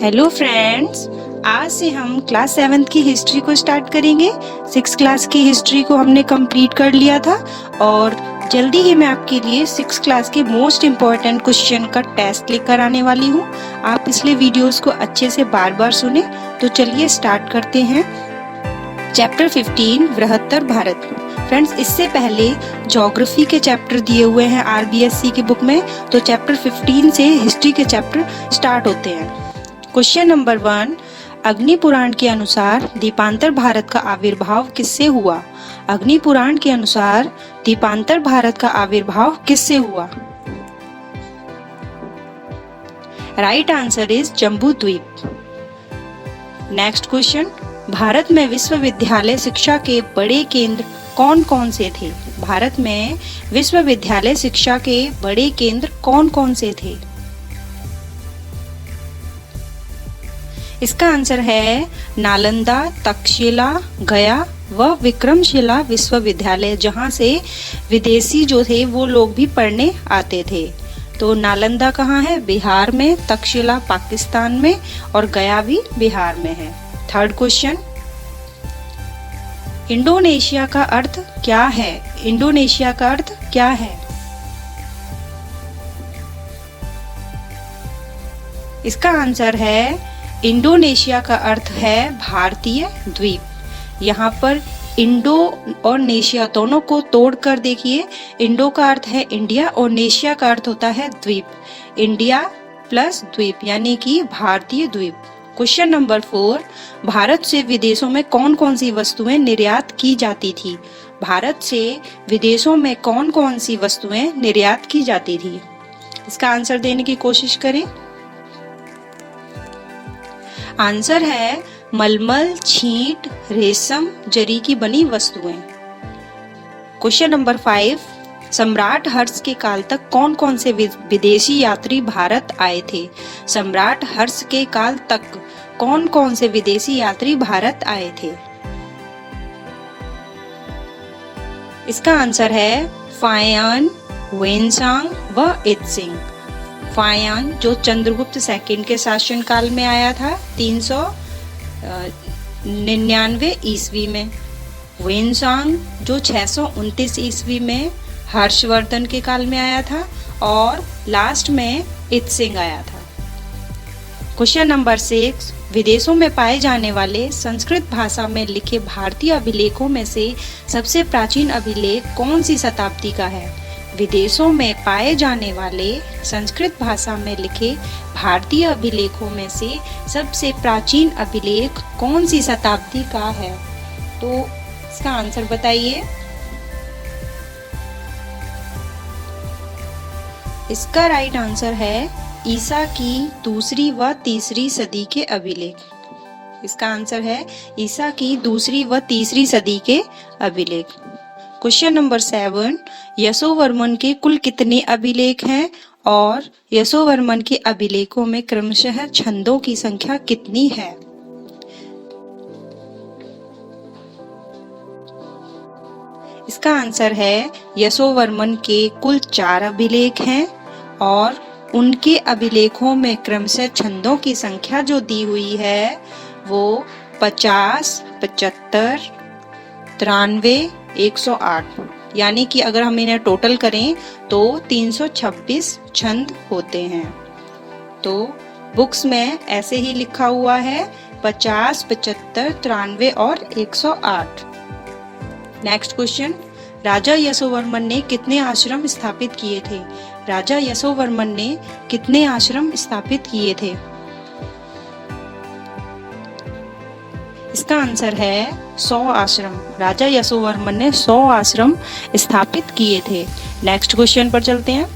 Hello friends, आज से हम क्लास 7th की हिस्ट्री को स्टार्ट करेंगे। 6th क्लास की हिस्ट्री को हमने कंप्लीट कर लिया था और जल्दी ही मैं आपके लिए 6th क्लास के मोस्ट इम्पोर्टेंट क्वेश्चन का टेस्ट लेकर आने वाली हूँ। आप इसलिए वीडियोस को अच्छे से बार बार सुने। तो चलिए स्टार्ट करते हैं। चैप्टर 15 बृहत्तर भारत। फ्रेंड्स, इससे पहले ज्योग्राफी के चैप्टर दिए हुए हैं RBSC की बुक में, तो चैप्टर 15 से हिस्ट्री के चैप्टर स्टार्ट होते हैं। क्वेश्चन नंबर 1, अग्नि पुराण के अनुसार द्वीपांतर भारत का आविर्भाव किससे हुआ? अग्नि पुराण के अनुसार द्वीपांतर भारत का आविर्भाव किससे हुआ? राइट आंसर इज जम्बू द्वीप। नेक्स्ट क्वेश्चन, भारत में विश्वविद्यालय शिक्षा के बड़े केंद्र कौन कौन से थे? भारत में विश्वविद्यालय शिक्षा के बड़े केंद्र कौन कौन से थे? इसका आंसर है नालंदा, तक्षशिला, गया व विक्रमशिला विश्वविद्यालय, जहाँ से विदेशी जो थे वो लोग भी पढ़ने आते थे। तो नालंदा कहाँ है? बिहार में, तक्षशिला पाकिस्तान में और गया भी बिहार में है। थर्ड क्वेश्चन, इंडोनेशिया का अर्थ क्या है? इंडोनेशिया का अर्थ क्या है? इसका आंसर है इंडोनेशिया का अर्थ है भारतीय द्वीप। यहाँ पर इंडो और नेशिया दोनों को तोड़कर देखिए। इंडो का अर्थ है इंडिया और नेशिया का अर्थ होता है द्वीप। इंडिया प्लस द्वीप यानी कि भारतीय द्वीप। क्वेश्चन नंबर 4, भारत से विदेशों में कौन कौन सी वस्तुएं निर्यात की जाती थी? भारत से विदेशों में कौन कौन सी वस्तुएं निर्यात की जाती थी? इसका आंसर देने की कोशिश करें। आंसर है मलमल, छींट, रेशम, जरी की बनी वस्तुएं। क्वेश्चन नंबर 5, सम्राट हर्ष के काल तक कौन कौन से विदेशी यात्री भारत आए थे? सम्राट हर्ष के काल तक कौन कौन से विदेशी यात्री भारत आए थे? इसका आंसर है फायान, वेनसांग व इत्सिंग। फायान जो चंद्रगुप्त सेकंड के शासन काल में आया था 399 ईस्वी में, वेनसांग जो 629 ईस्वी में हर्षवर्धन के काल में आया था और लास्ट में इत्सिंग आया था। क्वेश्चन नंबर 6, विदेशों में पाए जाने वाले संस्कृत भाषा में लिखे भारतीय अभिलेखों में से सबसे प्राचीन अभिलेख कौन सी शताब्दी का है? विदेशों में पाए जाने वाले संस्कृत भाषा में लिखे भारतीय अभिलेखों में से सबसे प्राचीन अभिलेख कौन सी शताब्दी का है? तो इसका आंसर बताइए। इसका राइट आंसर है ईसा की दूसरी व तीसरी सदी के अभिलेख। इसका आंसर है ईसा की दूसरी व तीसरी सदी के अभिलेख। क्वेश्चन नंबर 7, यशोवर्मन के कुल कितने अभिलेख हैं और यशोवर्मन के अभिलेखों में क्रमशः छंदों की संख्या कितनी है? इसका आंसर है यशोवर्मन के कुल 4 अभिलेख हैं और उनके अभिलेखों में क्रमशः छंदों की संख्या जो दी हुई है वो 50, 75, 93, 108, यानी कि अगर हम इन्हें टोटल करें तो 326 छंद होते हैं। तो बुक्स में ऐसे ही लिखा हुआ है 50, 75, 93 और 108। नेक्स्ट क्वेश्चन, राजा यशोवर्मन ने कितने आश्रम स्थापित किए थे? राजा यशोवर्मन ने कितने आश्रम स्थापित किए थे? इसका आंसर है 100 आश्रम। राजा यशोवर्मन ने 100 आश्रम स्थापित किए थे। नेक्स्ट क्वेश्चन पर चलते हैं।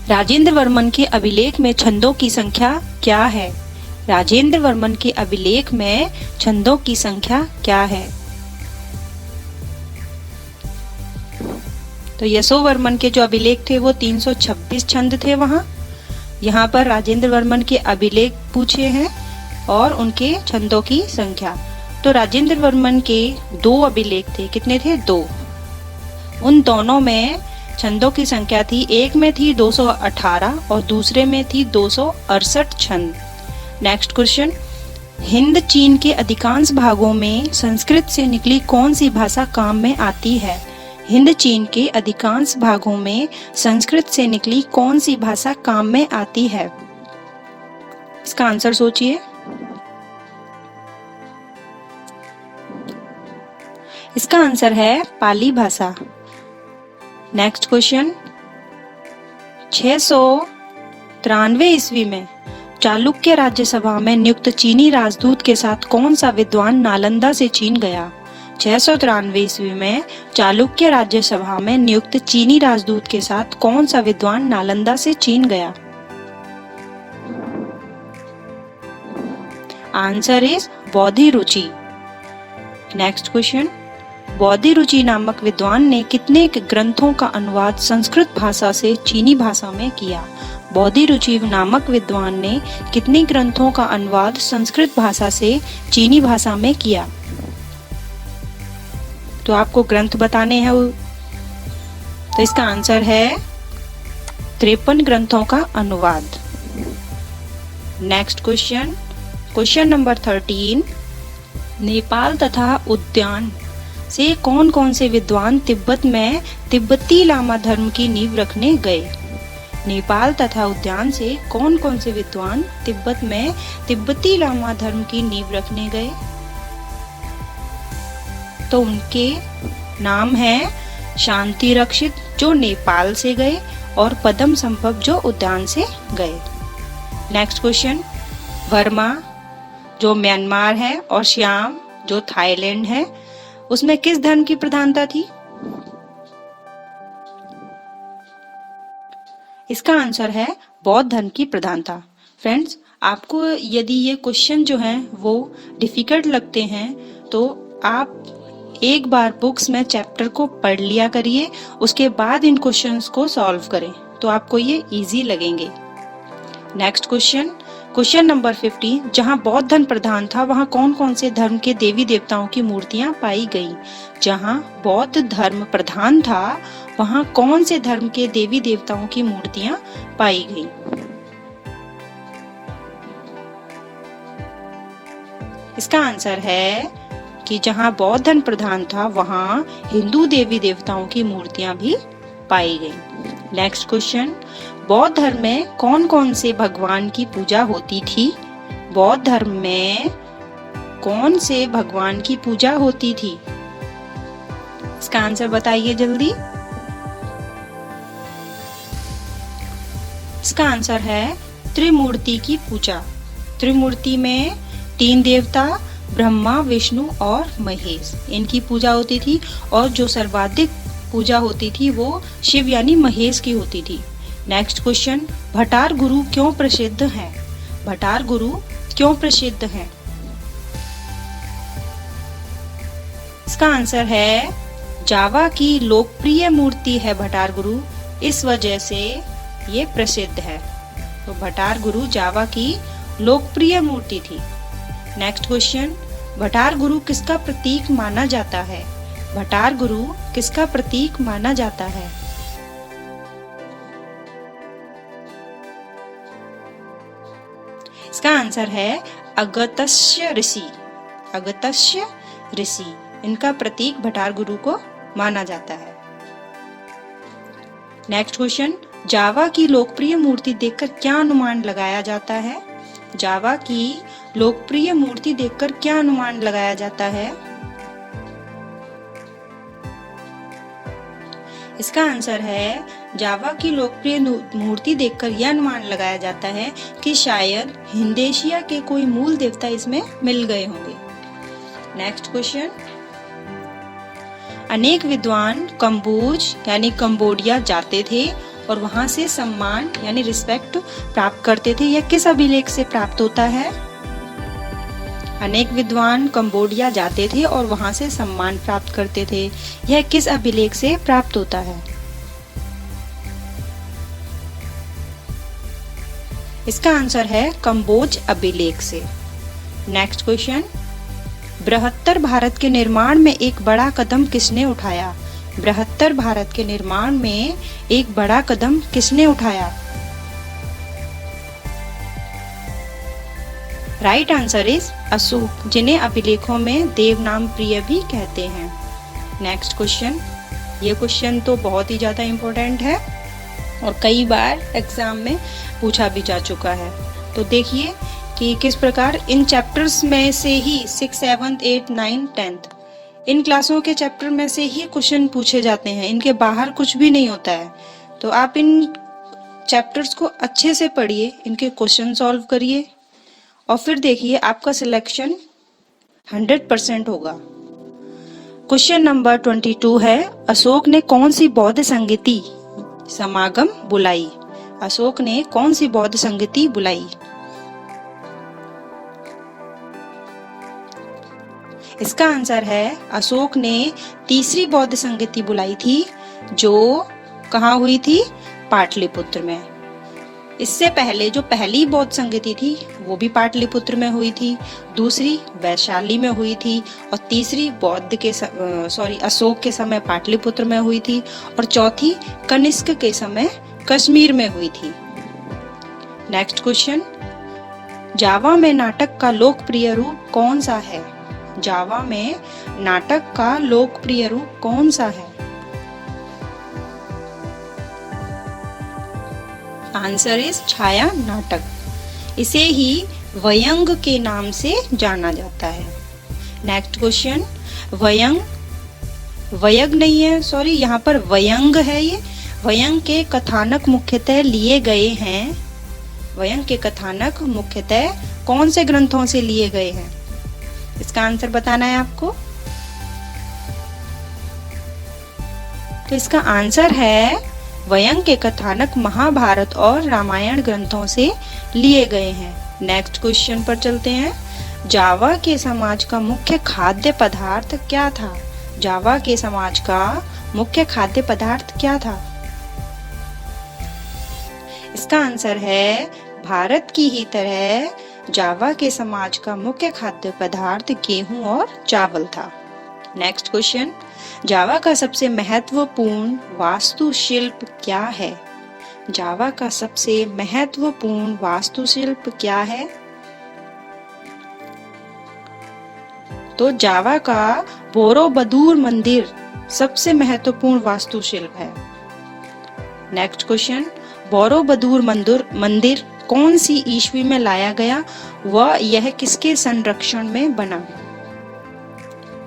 राजेंद्र वर्मन के अभिलेख में छंदों की संख्या क्या है? राजेंद्र वर्मन के अभिलेख में छंदों की संख्या क्या है? तो यशोवर्मन के जो अभिलेख थे वो 326 छंद थे वहाँ। यहाँ पर राजेंद्र वर्मन के अभिलेख पूछे हैं और उनके छंदों की संख्या। तो राजेंद्र वर्मन के 2 अभिलेख थे। कितने थे? 2। उन दोनों में छंदों की संख्या थी, एक में थी 218 और दूसरे में थी 268 छंद। नेक्स्ट क्वेश्चन, हिंद चीन के अधिकांश भागों में संस्कृत से निकली कौन सी भाषा काम में आती है? हिंद चीन के अधिकांश भागों में संस्कृत से निकली कौन सी भाषा काम में आती है? इसका आंसर सोचिए। इसका आंसर है पाली भाषा। नेक्स्ट क्वेश्चन, 693 ईस्वी में चालुक्य राज्यसभा में नियुक्त चीनी राजदूत के साथ कौन सा विद्वान नालंदा से चीन गया? 693 ईस्वी में चालुक्य राज्यसभा में नियुक्त चीनी राजदूत के साथ कौन सा विद्वान नालंदा से चीन गया? Answer is Bodhiruchi. Next question, Bodhiruchi नामक विद्वान ने कितने ग्रंथों का अनुवाद संस्कृत भाषा से चीनी भाषा में किया? बोधिरुचि नामक विद्वान ने कितने ग्रंथों का अनुवाद संस्कृत भाषा से चीनी भाषा में किया? तो आपको ग्रंथ बताने हैं, तो इसका आंसर है 53 ग्रंथों का अनुवाद। Next question, question number 13, Nepal तथा उद्यान से कौन कौन से विद्वान तिब्बत में तिब्बती लामा धर्म की नींव रखने गए? नेपाल तथा उद्यान से कौन कौन से विद्वान तिब्बत में तिब्बती लामा धर्म की नींव रखने गए? तो उनके नाम हैं शांति रक्षित जो नेपाल से गए और पदम संभव जो उद्यान से गए। नेक्स्ट क्वेश्चन, वर्मा जो म्यांमार है और श्याम जो थाईलैंड है, उसमें किस धर्म की प्रधानता थी? इसका आंसर है बौद्ध धर्म की प्रधानता। फ्रेंड्स, आपको यदि ये क्वेश्चन जो हैं वो डिफिकल्ट लगते हैं तो आप एक बार बुक्स में चैप्टर को पढ़ लिया करिए, उसके बाद इन क्वेश्चंस को सॉल्व करें तो आपको ये इजी लगेंगे। नेक्स्ट क्वेश्चन, क्वेश्चन नंबर 15, जहां बौद्ध धर्म प्रधान था वहां कौन कौन से धर्म के देवी देवताओं की मूर्तियां पाई गई? जहां बौद्ध धर्म प्रधान था वहां कौन से धर्म के देवी देवताओं की मूर्तियां पाई गई? इसका आंसर है कि जहां बौद्ध धर्म प्रधान था वहां हिंदू देवी देवताओं की मूर्तियां भी पाई गई। नेक्स्ट क्वेश्चन, बौद्ध धर्म में कौन कौन से भगवान की पूजा होती थी? बौद्ध धर्म में कौन से भगवान की पूजा होती थी? इसका आंसर बताइए जल्दी। इसका आंसर है त्रिमूर्ति की पूजा। त्रिमूर्ति में 3 देवता ब्रह्मा, विष्णु और महेश, इनकी पूजा होती थी और जो सर्वाधिक पूजा होती थी वो शिव यानी महेश की होती थी। नेक्स्ट क्वेश्चन, भटार गुरु क्यों प्रसिद्ध हैं? भटार गुरु क्यों प्रसिद्ध हैं? इसका आंसर है जावा की लोकप्रिय मूर्ति है भटार गुरु, इस वजह से ये प्रसिद्ध है। तो भटार गुरु जावा की लोकप्रिय मूर्ति थी। नेक्स्ट क्वेश्चन, भटार गुरु किसका प्रतीक माना जाता है? भटार गुरु किसका प्रतीक माना जाता है? इसका आंसर है अगस्त्य ऋषि। अगस्त्य ऋषि, इनका प्रतीक भटार गुरु को माना जाता है। नेक्स्ट क्वेश्चन, जावा की लोकप्रिय मूर्ति देखकर क्या अनुमान लगाया जाता है? जावा की लोकप्रिय मूर्ति देखकर क्या अनुमान लगाया जाता है? इसका आंसर है जावा की लोकप्रिय मूर्ति देखकर यह अनुमान लगाया जाता है कि शायद हिंद एशिया के कोई मूल देवता इसमें मिल गए होंगे। नेक्स्ट क्वेश्चन, अनेक विद्वान कंबोज यानी कंबोडिया जाते थे और वहां से सम्मान यानी रिस्पेक्ट प्राप्त करते थे, यह किस अभिलेख से प्राप्त होता है? अनेक विद्वान कंबोडिया जाते थे और वहां से सम्मान प्राप्त करते थे, यह किस अभिलेख से प्राप्त होता है? इसका आंसर है कंबोज अभिलेख से। नेक्स्ट क्वेश्चन, बृहत्तर भारत के निर्माण में एक बड़ा कदम किसने उठाया? बृहत्तर भारत के निर्माण में एक बड़ा कदम किसने उठाया? राइट आंसर इज अशोक, जिन्हें अभिलेखों में देवनाम प्रिय भी कहते हैं। नेक्स्ट क्वेश्चन, ये क्वेश्चन तो बहुत ही ज़्यादा इम्पोर्टेंट है और कई बार एग्जाम में पूछा भी जा चुका है। तो देखिए कि किस प्रकार इन चैप्टर्स में से ही 6, 7, 8, 9, 10 इन क्लासों के चैप्टर में से ही क्वेश्चन पूछे जाते हैं, इनके बाहर कुछ भी नहीं होता है। तो आप इन चैप्टर्स को अच्छे से पढ़िए, इनके क्वेश्चन सॉल्व करिए और फिर देखिए आपका सिलेक्शन 100% होगा। क्वेश्चन नंबर 22 है, अशोक ने कौन सी बौद्ध संगति समागम बुलाई? अशोक ने कौन सी बौद्ध संगति बुलाई? इसका आंसर है अशोक ने तीसरी बौद्ध संगति बुलाई थी, जो कहाँ हुई थी? पाटलिपुत्र में। इससे पहले जो पहली बौद्ध संगति थी वो भी पाटलिपुत्र में हुई थी, दूसरी वैशाली में हुई थी और तीसरी अशोक के समय पाटलिपुत्र में हुई थी और चौथी कनिष्क के समय कश्मीर में हुई थी। नेक्स्ट क्वेश्चन, जावा में नाटक का लोकप्रिय रूप कौन सा है? जावा में नाटक का लोकप्रिय रूप कौन सा है? आंसर इज छाया नाटक। इसे ही वयंग के नाम से जाना जाता है। नेक्स्ट क्वेश्चन, वयंग नहीं है, सॉरी, यहाँ पर वयंग है। ये वयंग के कथानक मुख्यतः लिए गए हैं। वयंग के कथानक मुख्यतः कौन से ग्रंथों से लिए गए हैं? इसका आंसर बताना है आपको। तो इसका आंसर है वयंग के कथानक महाभारत और रामायण ग्रंथों से लिए गए हैं। नेक्स्ट क्वेश्चन पर चलते हैं, जावा के समाज का मुख्य खाद्य पदार्थ क्या था? जावा के समाज का मुख्य खाद्य पदार्थ क्या था? इसका आंसर है भारत की ही तरह जावा के समाज का मुख्य खाद्य पदार्थ गेहूं और चावल था। नेक्स्ट क्वेश्चन, जावा का सबसे महत्वपूर्ण वास्तुशिल्प क्या है? जावा का सबसे महत्वपूर्ण वास्तुशिल्प क्या है? तो जावा का बोरोबदूर मंदिर सबसे महत्वपूर्ण वास्तुशिल्प है। नेक्स्ट क्वेश्चन, बोरोबदूर मंदिर कौन सी ईस्वी में लाया गया व यह किसके संरक्षण में बना?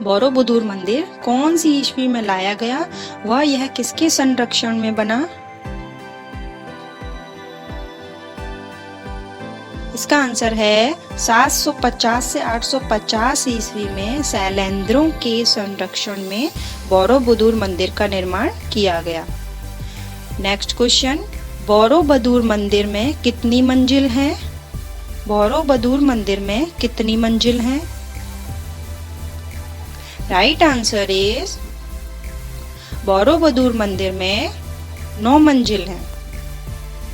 बोरोबदूर मंदिर कौन सी ईस्वी में लाया गया व यह किसके संरक्षण में बना? इसका आंसर है 750 से 850 ईस्वी में शैलेंद्रों के संरक्षण में बोरोबदूर मंदिर का निर्माण किया गया। नेक्स्ट क्वेश्चन, बोरोबदूर मंदिर में कितनी मंजिल हैं? बोरोबदूर मंदिर में कितनी मंजिल हैं? राइट आंसर इज बोरोबदूर मंदिर में 9 मंजिल है।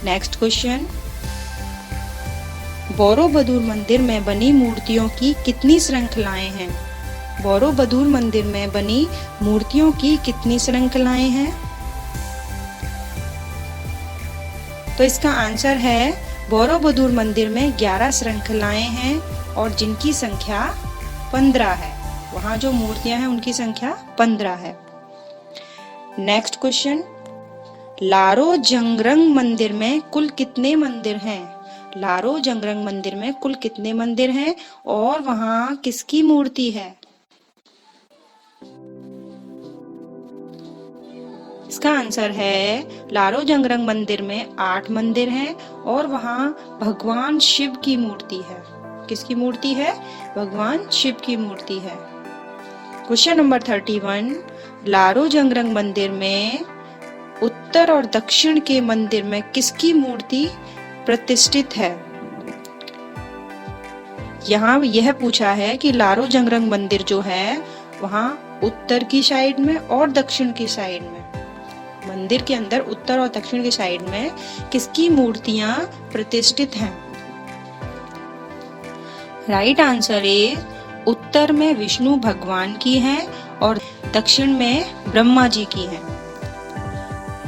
नेक्स्ट क्वेश्चन, बोरोबदूर मंदिर में बनी मूर्तियों की कितनी श्रृंखलाएं हैं? बोरोबदूर मंदिर में बनी मूर्तियों की कितनी श्रृंखलाएं हैं? तो इसका आंसर है बोरोबदूर मंदिर में 11 श्रृंखलाएं हैं और जिनकी संख्या 15 है। वहां जो मूर्तियां हैं उनकी संख्या 15 है। नेक्स्ट क्वेश्चन, लारो जंगरंग मंदिर में कुल कितने मंदिर हैं? लारो जंगरंग मंदिर में कुल कितने मंदिर हैं और वहां किसकी मूर्ति है? इसका आंसर है लारो जंगरंग मंदिर में 8 मंदिर हैं और वहां भगवान शिव की मूर्ति है। किसकी मूर्ति है? भगवान शिव की मूर्ति है। क्वेश्चन नंबर 31, लारो जंगरंग मंदिर में उत्तर और दक्षिण के मंदिर में किसकी मूर्ति प्रतिष्ठित है? यहाँ यह पूछा है कि लारो जंगरंग मंदिर जो है वहां उत्तर की साइड में और दक्षिण की साइड में, मंदिर के अंदर उत्तर और दक्षिण की साइड में किसकी मूर्तियां प्रतिष्ठित हैं? राइट आंसर इज उत्तर में विष्णु भगवान की हैं और दक्षिण में ब्रह्मा जी की हैं।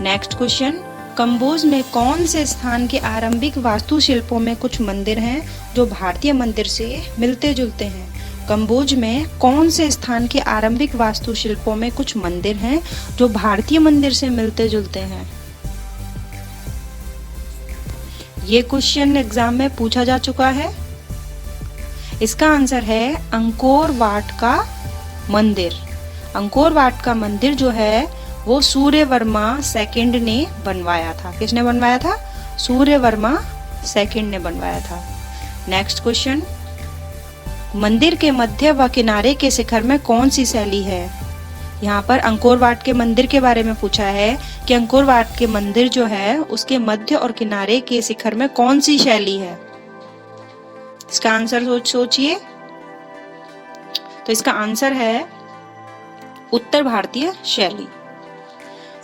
नेक्स्ट क्वेश्चन, कंबोज में कौन से स्थान के आरंभिक वास्तुशिल्पों में कुछ मंदिर हैं जो भारतीय मंदिर से मिलते जुलते हैं? कंबोज में कौन से स्थान के आरंभिक वास्तुशिल्पों में कुछ मंदिर हैं जो भारतीय मंदिर से मिलते जुलते हैं? ये क्वेश्चन एग्जाम में पूछा जा चुका है। इसका आंसर है अंकोर वाट का मंदिर। अंकोर वाट का मंदिर जो है वो सूर्यवर्मा सेकंड ने बनवाया था। किसने बनवाया था? सूर्यवर्मा सेकंड ने बनवाया था। नेक्स्ट क्वेश्चन, मंदिर के मध्य व किनारे के शिखर में कौन सी शैली है? यहाँ पर अंकोर वाट के मंदिर के बारे में पूछा है कि अंकोर वाट के मंदिर जो है उसके मध्य और किनारे के शिखर में कौन सी शैली है? इसका आंसर सोचिए। तो इसका आंसर है उत्तर भारतीय शैली।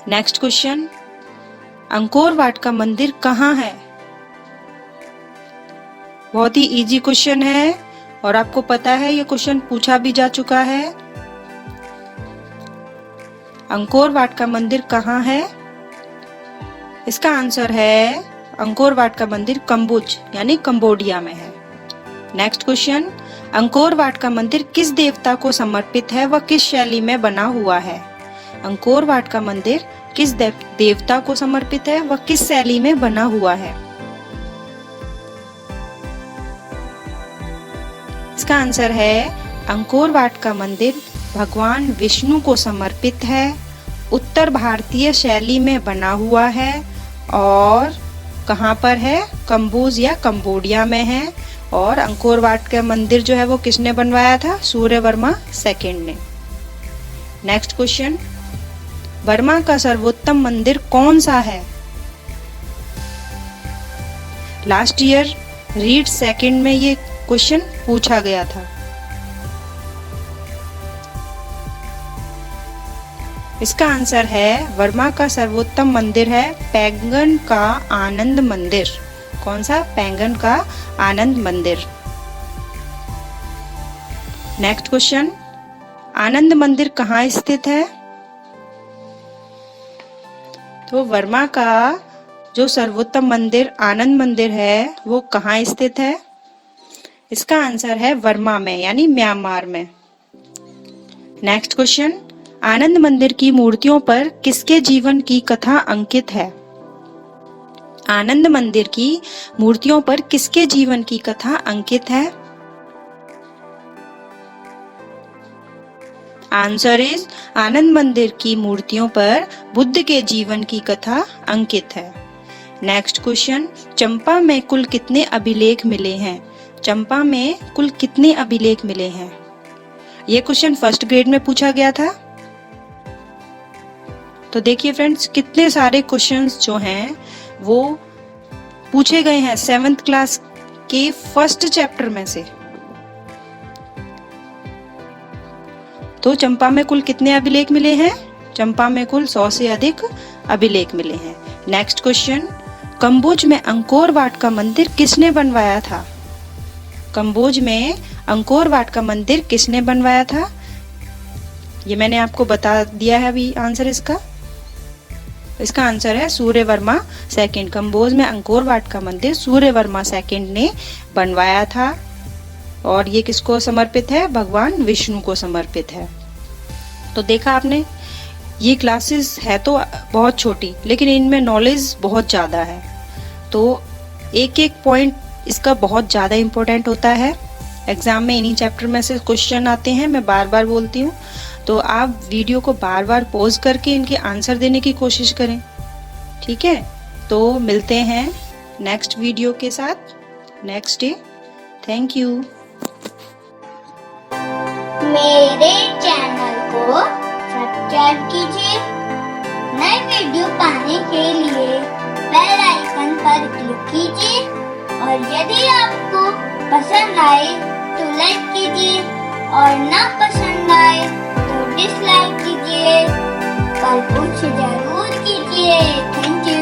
नेक्स्ट क्वेश्चन, अंकोर वाट का मंदिर कहाँ है? बहुत ही इजी क्वेश्चन है और आपको पता है ये क्वेश्चन पूछा भी जा चुका है। अंकोर वाट का मंदिर कहाँ है? इसका आंसर है अंकोर वाट का मंदिर कंबोज यानी कंबोडिया में है। नेक्स्ट क्वेश्चन, अंकोर वाट का मंदिर किस देवता को समर्पित है व किस शैली में बना हुआ है? अंकोर वाट का मंदिर किस देवता को समर्पित है व किस शैली में बना हुआ है? इसका आंसर है अंकोर वाट का मंदिर भगवान विष्णु को समर्पित है, उत्तर भारतीय शैली में बना हुआ है और कहाँ पर है? कंबोज या कंबोडिया में है। और अंकोर वाट का मंदिर जो है वो किसने बनवाया था? सूर्यवर्मा सेकंड ने। नेक्स्ट क्वेश्चन, बर्मा का सर्वोत्तम मंदिर कौन सा है? लास्ट ईयर रीड सेकंड में ये क्वेश्चन पूछा गया था। इसका आंसर है वर्मा का सर्वोत्तम मंदिर है पैंगन का आनंद मंदिर। कौन सा? पैंगन का आनंद मंदिर। नेक्स्ट क्वेश्चन, आनंद मंदिर कहाँ स्थित है? तो वर्मा का जो सर्वोत्तम मंदिर आनंद मंदिर है वो कहाँ स्थित है? इसका आंसर है वर्मा में यानी म्यांमार में। नेक्स्ट क्वेश्चन, आनंद मंदिर की मूर्तियों पर किसके जीवन की कथा अंकित है? आनंद मंदिर की मूर्तियों पर किसके जीवन की कथा अंकित है? आंसर इज आनंद मंदिर की मूर्तियों पर बुद्ध के जीवन की कथा अंकित है। नेक्स्ट क्वेश्चन, चंपा में कुल कितने अभिलेख मिले हैं? चंपा में कुल कितने अभिलेख मिले हैं? ये क्वेश्चन फर्स्ट ग्रेड में पूछा गया था। तो देखिए फ्रेंड्स, कितने सारे क्वेश्चंस जो हैं वो पूछे गए हैं 7th क्लास के फर्स्ट चैप्टर में से। तो चंपा में कुल कितने अभिलेख मिले हैं? चंपा में कुल 100 से अधिक अभिलेख मिले हैं। नेक्स्ट क्वेश्चन, कंबोज में अंकोर वाट का मंदिर किसने बनवाया था? कंबोज में अंकोर वाट का मंदिर किसने बनवाया था? ये मैंने आपको बता दिया है अभी आंसर इसका। इसका आंसर है सूर्यवर्मा सेकंड। कंबोज में अंकोर वाट का मंदिर सूर्यवर्मा सेकंड ने बनवाया था और ये किसको समर्पित है? भगवान विष्णु को समर्पित है। तो देखा आपने, ये क्लासेस है तो बहुत छोटी लेकिन इनमें नॉलेज बहुत ज़्यादा है। तो एक एक पॉइंट इसका बहुत ज़्यादा इम्पोर्टेंट होता है। एग्जाम में इन्हीं चैप्टर में से क्वेश्चन आते हैं, मैं बार बार बोलती हूँ। तो आप वीडियो को बार बार पॉज करके इनके आंसर देने की कोशिश करें, ठीक है? तो मिलते हैं नेक्स्ट वीडियो के साथ नेक्स्ट डे। Thank you. मेरे चैनल को सब्सक्राइब कीजिए। नए वीडियो पाने के लिए बेल आइकन पर क्लिक कीजिए और यदि आपको पसंद आए तो लाइक कीजिए और ना पसंद आए तो डिसलाइक कीजिए, पर कुछ जरूर कीजिए। Thank you.